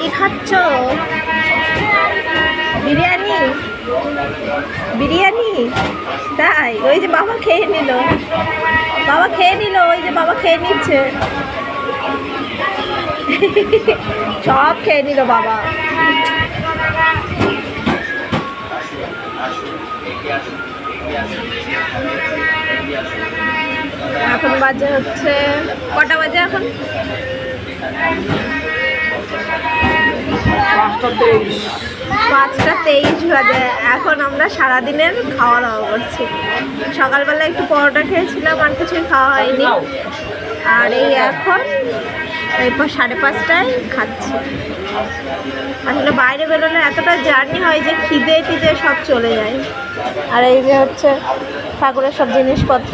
কি খাচ্ছ? বিরিয়ানি? বিরিয়ানি? তাই? ওই যে বাবা খেয়ে নিল, বাবা খেয়ে নিল, ওই যে বাবা খেয়ে নিচ্ছে। সব খেয়ে নিল বাবা। এখন বাজে হচ্ছে কটা বাজে এখন? 5টা 23 বাজে। এখন আমরা সারাদিনের খাওয়া দাওয়া করছি। সকালবেলা একটু পরোটা খেয়েছিলাম, আর কিছুই খাওয়া হয়নি। আর এই এখন এরপর 5:30টায় খাচ্ছি। আসলে বাইরে বেরোলে এতটা জার্নি হয় যে খিদে টিদে সব চলে যায়। আর এই যে হচ্ছে ঠাকুরের সব জিনিসপত্র।